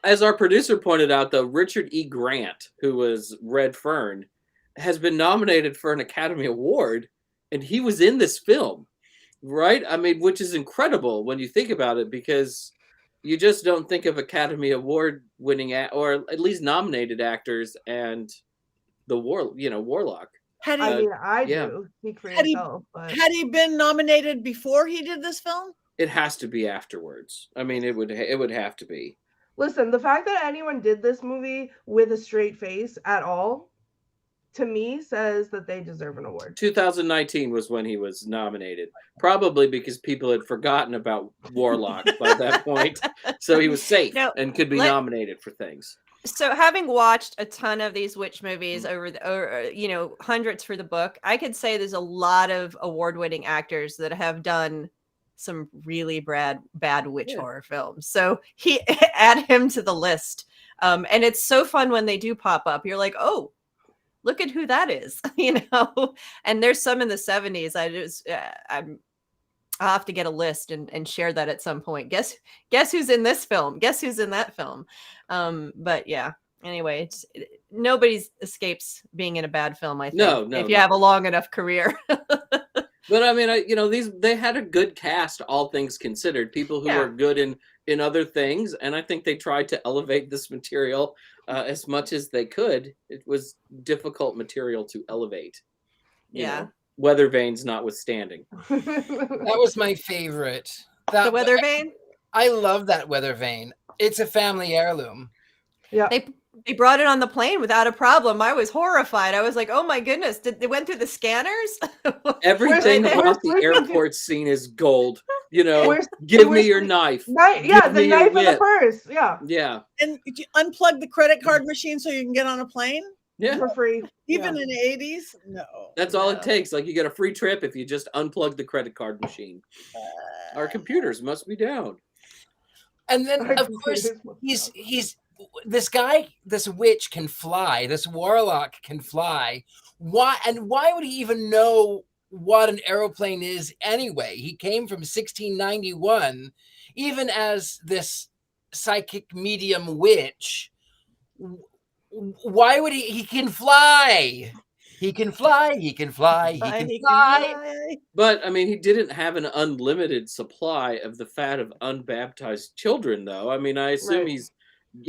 as our producer pointed out, though, Richard E. Grant, who was Red Fern, has been nominated for an Academy Award, and he was in this film, right? I mean, which is incredible when you think about it, because you just don't think of Academy Award winning or at least nominated actors and the Warlock. I do. Speak for yourself. But had he been nominated before he did this film? It has to be afterwards. I mean, it would have to be. Listen, the fact that anyone did this movie with a straight face at all, to me, says that they deserve an award. 2019 was when he was nominated, probably because people had forgotten about Warlock by that point, so he was safe and could be nominated for things. So, having watched a ton of these witch movies over hundreds for the book, I could say there's a lot of award-winning actors that have done some really bad witch horror films. So he add him to the list. And it's so fun when they do pop up. You're like, oh, look at who that is, and there's some in the 70s. I'll have to get a list and share that at some point. Guess who's in this film? Guess who's in that film? But yeah, anyway, nobody escapes being in a bad film, I think. No, if you have a long enough career. But I mean, they had a good cast, all things considered. People who are good in other things, and I think they tried to elevate this material as much as they could. It was difficult material to elevate. You know, weather vanes notwithstanding. That was my favorite. The weather vane? I love that weather vane. It's a family heirloom. Yeah. They brought it on the plane without a problem. I was horrified. I was like, oh my goodness. They went through the scanners? Everything about the airport scene is gold. Give me your knife. The knife and the purse. Yeah. Yeah. And you unplug the credit card machine so you can get on a plane? Yeah. For free. Even in the 80s? No. That's all it takes. Like, you get a free trip if you just unplug the credit card machine. Our computers must be down. And then, of course, he's this guy, this witch can fly. This warlock can fly. Why would he even know what an aeroplane is anyway? He came from 1691, even as this psychic medium witch. Why would he can fly? He can fly, he can fly, he can fly. But, I mean, he didn't have an unlimited supply of the fat of unbaptized children, though. I mean, I assume he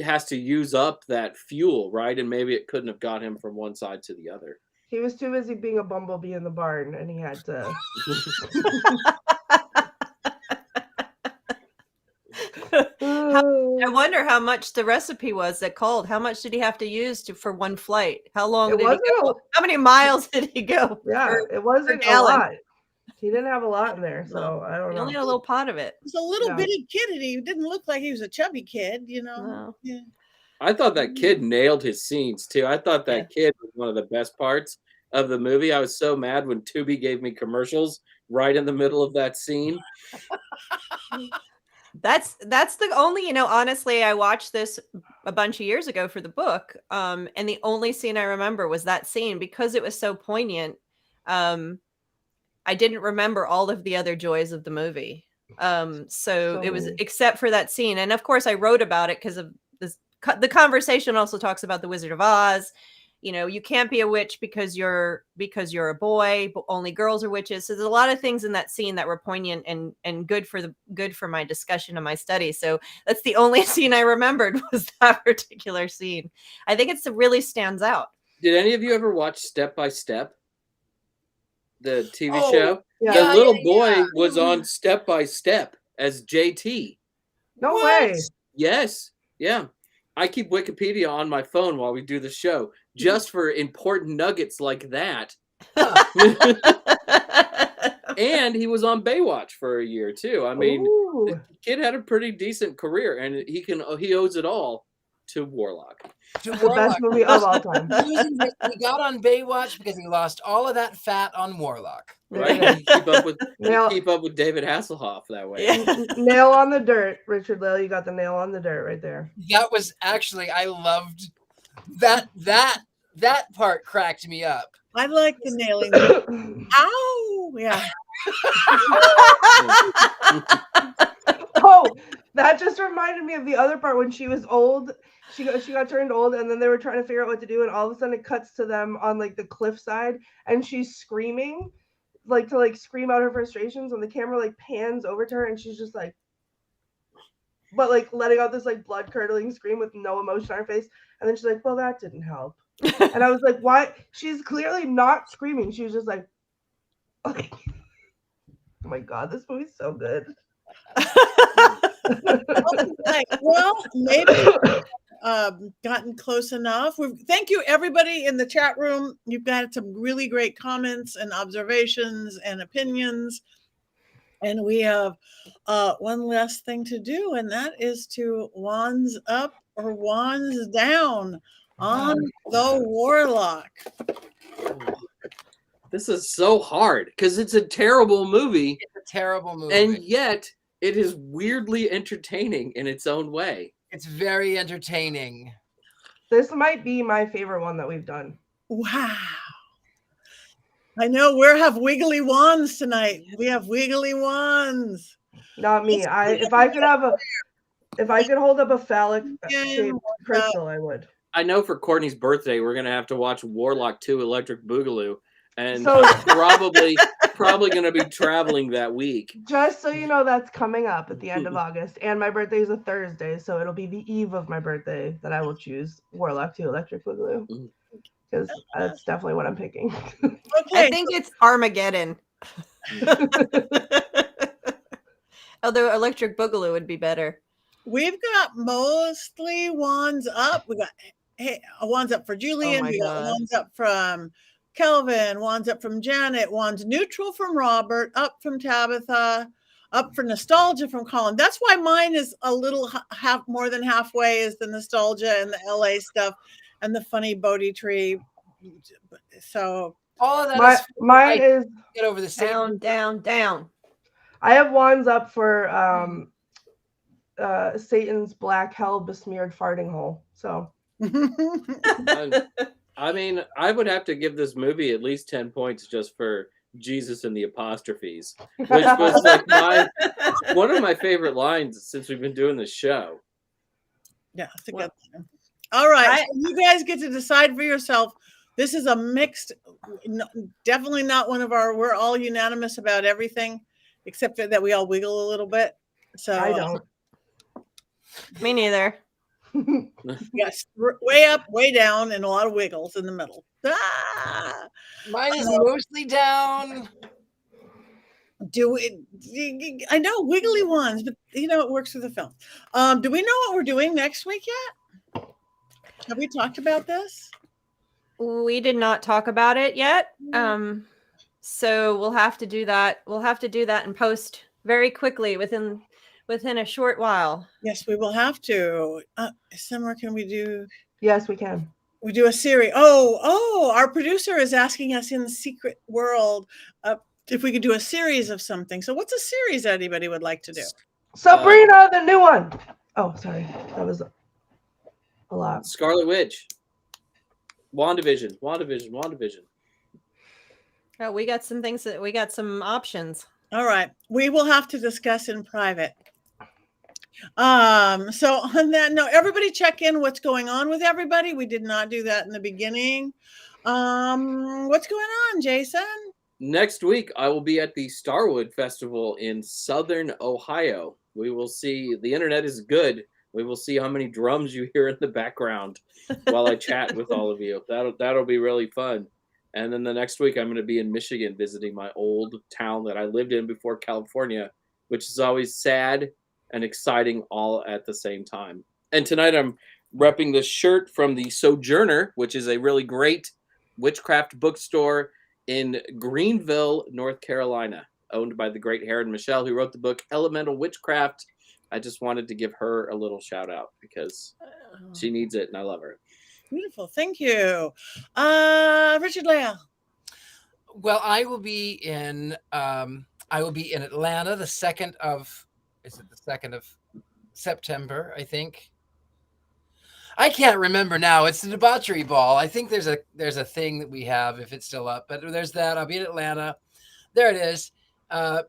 has to use up that fuel, right? And maybe it couldn't have got him from one side to the other. He was too busy being a bumblebee in the barn, and he had to... I wonder how much the recipe was that called. How much did he have to use for one flight? How long did he go? How many miles did he go? Yeah, it wasn't a lot. He didn't have a lot in there, so I don't know. He only had a little pot of it. He was a little bitty kid, and he didn't look like he was a chubby kid, you know. No. Yeah. I thought that kid nailed his scenes too. I thought that kid was one of the best parts of the movie. I was so mad when Tubi gave me commercials right in the middle of that scene. That's the only, honestly, I watched this a bunch of years ago for the book. And the only scene I remember was that scene because it was so poignant. I didn't remember all of the other joys of the movie. So it was except for that scene. And of course I wrote about it because of this. The conversation also talks about the Wizard of Oz. You can't be a witch because you're a boy, but only girls are witches. So there's a lot of things in that scene that were poignant and good for my discussion and my study. So that's the only scene I remembered was that particular scene. I think it really stands out. Did any of you ever watch Step by Step? The TV show? Yeah. The little boy was on Step by Step as JT. No way. Yes. Yeah. I keep Wikipedia on my phone while we do the show just for important nuggets like that. And he was on Baywatch for a year too. I mean, the kid had a pretty decent career, and he owes it all to Warlock. The best movie of all time. He got on Baywatch because he lost all of that fat on Warlock. Right? You keep up with David Hasselhoff that way. Yeah. Nail on the dirt, Richard-Lael. You got the nail on the dirt right there. That was actually, I loved that part. Cracked me up. I like the nailing. Ow! Yeah. Oh, that just reminded me of the other part when she was old. She got turned old, and then they were trying to figure out what to do, and all of a sudden it cuts to them on like the cliffside, and she's screaming, to scream out her frustrations, and the camera pans over to her, and she's just but letting out this blood curdling scream with no emotion on her face, and then she's like, "Well, that didn't help," and I was like, "Why?" She's clearly not screaming. She was just like, "Okay." Oh my god, this movie's so good. Well, maybe gotten close enough. Thank you, everybody in the chat room. You've got some really great comments and observations and opinions. And we have one last thing to do, and that is to wands up or wands down on the Warlock. This is so hard because it's a terrible movie. It's a terrible movie. And yet it is weirdly entertaining in its own way. It's very entertaining. This might be my favorite one that we've done. Wow. I know we have wiggly wands tonight. We have wiggly wands. Not me. If I could hold up a phallic shaped crystal, I would. I know for Courtney's birthday, we're gonna have to watch Warlock 2 Electric Boogaloo. And so, probably going to be traveling that week. Just so you know, that's coming up at the end of August. And my birthday is a Thursday, so it'll be the eve of my birthday that I will choose Warlock 2 Electric Boogaloo. Because that's definitely what I'm picking. Okay. I think it's Armageddon. Although Electric Boogaloo would be better. We've got mostly wands up. We got wands up for Julian. We got wands up from Kelvin, wands up from Janet, wands neutral from Robert, up from Tabitha, up for nostalgia from Colin. That's why mine is a little more than halfway is the nostalgia and the LA stuff and the funny Bodhi tree. So all of that mine is get over the down. I have wands up for Satan's black hell besmeared farting hole. So I mean, I would have to give this movie at least 10 points just for Jesus and the apostrophes, which was like one of my favorite lines since we've been doing this show. Yeah, it's a good one. All right, so you guys get to decide for yourself. This is a mixed, definitely not one of our. We're all unanimous about everything, except that we all wiggle a little bit. So I don't. Me neither. Yes, way up, way down, and a lot of wiggles in the middle. Ah! Mine is mostly down. Do it. I know wiggly ones, but it works with the film. Do we know what we're doing next week yet? Have we talked about this? We did not talk about it yet. So we'll have to do that. We'll have to do that and post very quickly within a short while. Yes, we will have to. Summer, can we do? Yes, we can. We do a series. Oh, our producer is asking us in the secret world if we could do a series of something. So what's a series that anybody would like to do? Sabrina, the new one. Oh, sorry. That was a lot. Scarlet Witch. WandaVision. Oh, we got some things we got some options. All right. We will have to discuss in private. So on that note, everybody check in what's going on with everybody. We did not do that in the beginning. What's going on, Jason? Next week, I will be at the Starwood Festival in Southern Ohio. We will see. The internet is good. We will see how many drums you hear in the background while I chat with all of you. That'll be really fun. And then the next week, I'm going to be in Michigan visiting my old town that I lived in before California, which is always sad and exciting all at the same time. And tonight, I'm repping this shirt from the Sojourner, which is a really great witchcraft bookstore in Greenville, North Carolina, owned by the great Heron Michelle, who wrote the book Elemental Witchcraft. I just wanted to give her a little shout out because she needs it and I love her. Beautiful. Thank you. Richard-Lael. Well, I will be in Atlanta the 2nd of September, I think. I can't remember now. It's the debauchery ball. I think there's a thing that we have if it's still up, but there's that. I'll be in Atlanta. There it is.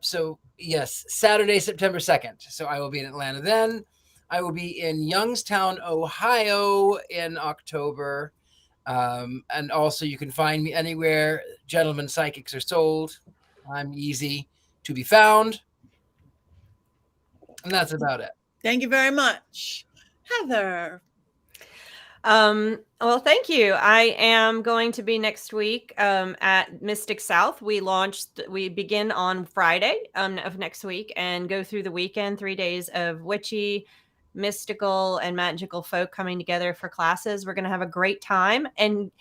So yes, Saturday, September 2nd. So I will be in Atlanta then. I will be in Youngstown, Ohio in October. And also you can find me anywhere Gentlemen Psychics are sold. I'm easy to be found. And that's about it. Thank you very much. Heather. Well, thank you. I am going to be next week at Mystic South. We begin on Friday of next week and go through the weekend, 3 days of witchy, mystical, and magical folk coming together for classes. We're going to have a great time. And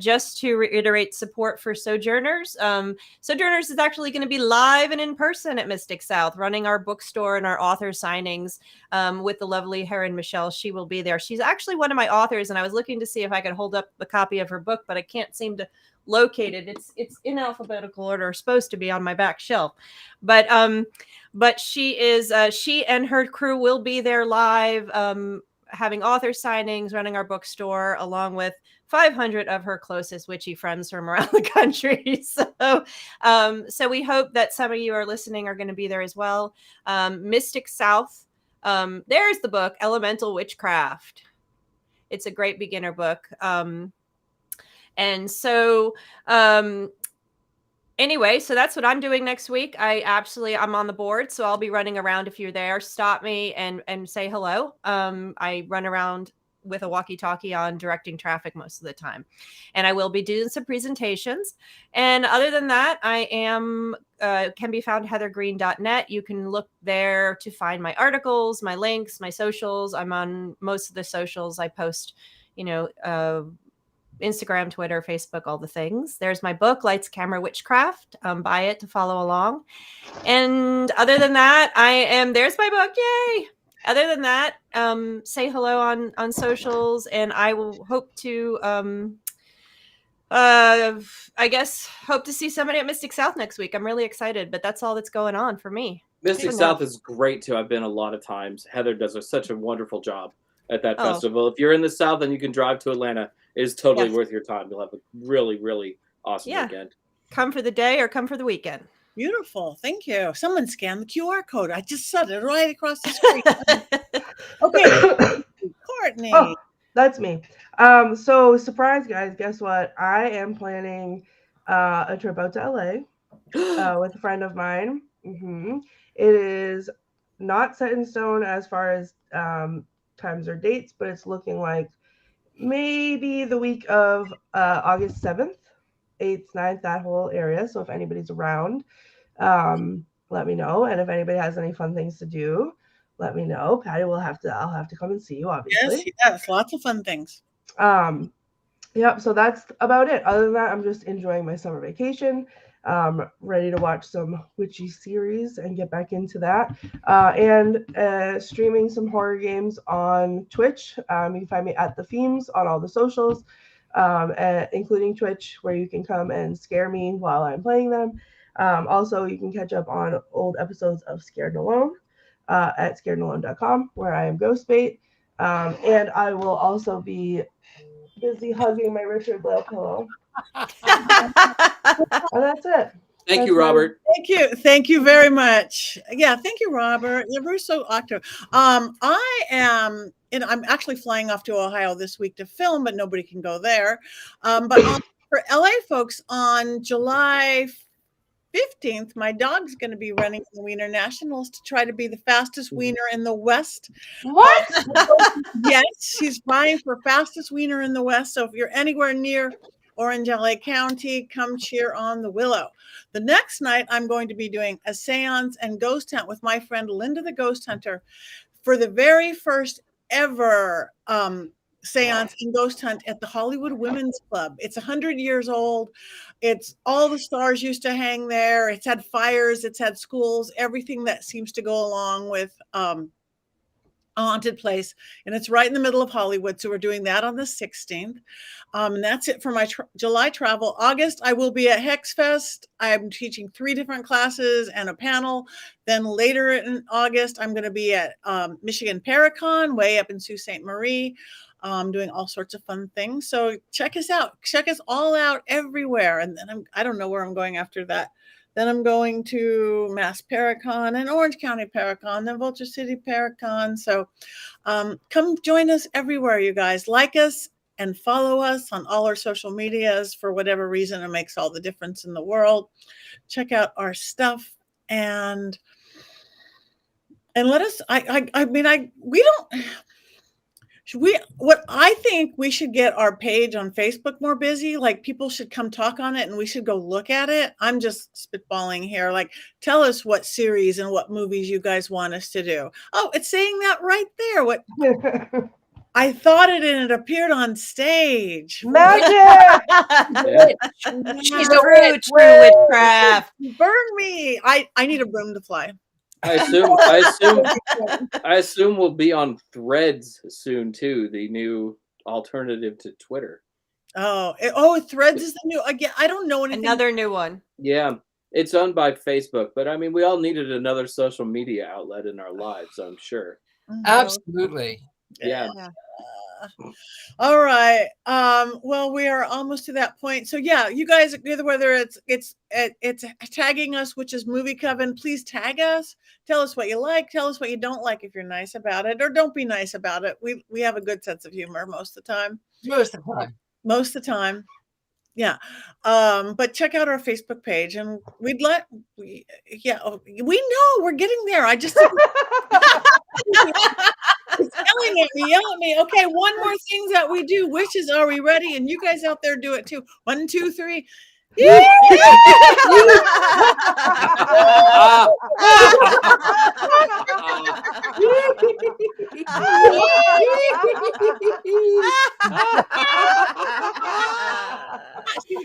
just to reiterate support for Sojourners, Sojourners is actually going to be live and in person at Mystic South, running our bookstore and our author signings with the lovely Heron Michelle. She will be there. She's actually one of my authors, and I was looking to see if I could hold up the copy of her book, but I can't seem to locate it. It's in alphabetical order, supposed to be on my back shelf, but she and her crew will be there live, having author signings, running our bookstore, along with 500 of her closest witchy friends from around the country. So we hope that some of you are listening are going to be there as well. Mystic South. There's the book, Elemental Witchcraft. It's a great beginner book. And so, anyway, so that's what I'm doing next week. I'm on the board, so I'll be running around. If you're there, stop me and say hello. I run around with a walkie-talkie on, directing traffic most of the time, and I will be doing some presentations. And other than that, I can be found heathergreene.net. You can look there to find my articles, my links, my socials. I'm on most of the socials. I post, Instagram, Twitter, Facebook, all the things. There's my book, Lights, Camera, Witchcraft. Buy it to follow along. And other than that, there's my book. Yay. Other than that, say hello on socials, and I will hope to, hope to see somebody at Mystic South next week. I'm really excited, but that's all that's going on for me. Mystic South is great too. I've been a lot of times. Heather does such a wonderful job at that festival. If you're in the South and you can drive to Atlanta, it is totally worth your time. You'll have a really, really awesome weekend. Come for the day or come for the weekend. Beautiful. Thank you. Someone scanned the QR code. I just saw it right across the screen. Okay. Courtney. Oh, that's me. So surprise, guys. Guess what? I am planning a trip out to LA with a friend of mine. It is not set in stone as far as times or dates, but it's looking like maybe the week of August 7th, 8th, 9th, that whole area. So if anybody's around, let me know. And if anybody has any fun things to do, let me know. Patti I'll have to come and see you, obviously. Yes, lots of fun things. Yep, so that's about it. Other than that, I'm just enjoying my summer vacation. Ready to watch some witchy series and get back into that. And streaming some horror games on Twitch. You can find me at The Themes on all the socials, including Twitch, where you can come and scare me while I'm playing them. Also, you can catch up on old episodes of Scared and Alone at scaredandalone.com, where I am Ghostbait. And I will also be busy hugging my Richard-Lael pillow. And that's it. Thank you, Robert. Thank you very much. Yeah, thank you, Robert. You're so active. I'm actually flying off to Ohio this week to film, but nobody can go there. But for LA folks, on July 15th, my dog's going to be running the Wiener Nationals to try to be the fastest wiener in the West. What? Yes, she's vying for fastest wiener in the West. So if you're anywhere near Orange, LA County, come cheer on the Willow. The next night, I'm going to be doing a seance and ghost hunt with my friend Linda the Ghost Hunter for the very first ever seance and ghost hunt at the Hollywood Women's Club. It's 100 years old. It's all the stars used to hang there. It's had fires. It's had schools, everything that seems to go along with a haunted place. And it's right in the middle of Hollywood. So we're doing that on the 16th. And that's it for my July travel. August, I will be at Hex Fest. I'm teaching 3 different classes and a panel. Then later in August, I'm going to be at Michigan Paracon, way up in Sault Ste. Marie. Doing all sorts of fun things. So check us out. Check us all out everywhere. And then I don't know where I'm going after that. Then I'm going to Mass Paracon and Orange County Paracon, then Vulture City Paracon. So come join us everywhere, you guys. Like us and follow us on all our social medias. For whatever reason, it makes all the difference in the world. Check out our stuff and let us, what I think we should get our page on Facebook more busy. Like people should come talk on it and we should go look at it. I'm just spitballing here. Like tell us what series and what movies you guys want us to do. Oh, it's saying that right there. What I thought it and it appeared on stage. Magic! She's a true witchcraft. Burn me. I need a broom to fly. I assume we'll be on Threads soon too, the new alternative to Twitter. Threads is the new again. I don't know anything. Another new one. Yeah, it's owned by Facebook, but I mean, we all needed another social media outlet in our lives, I'm sure. Absolutely. Yeah. All right. Well, we are almost to that point. So yeah, you guys, whether it's tagging us, which is Movie Coven, please tag us. Tell us what you like. Tell us what you don't like if you're nice about it, or don't be nice about it. We have a good sense of humor most of the time. Most of the time. Yeah. But check out our Facebook page and we know we're getting there. I just it's yelling at me. Okay, one more thing that we do. Wishes, are we ready? And you guys out there do it too. 1, 2, 3.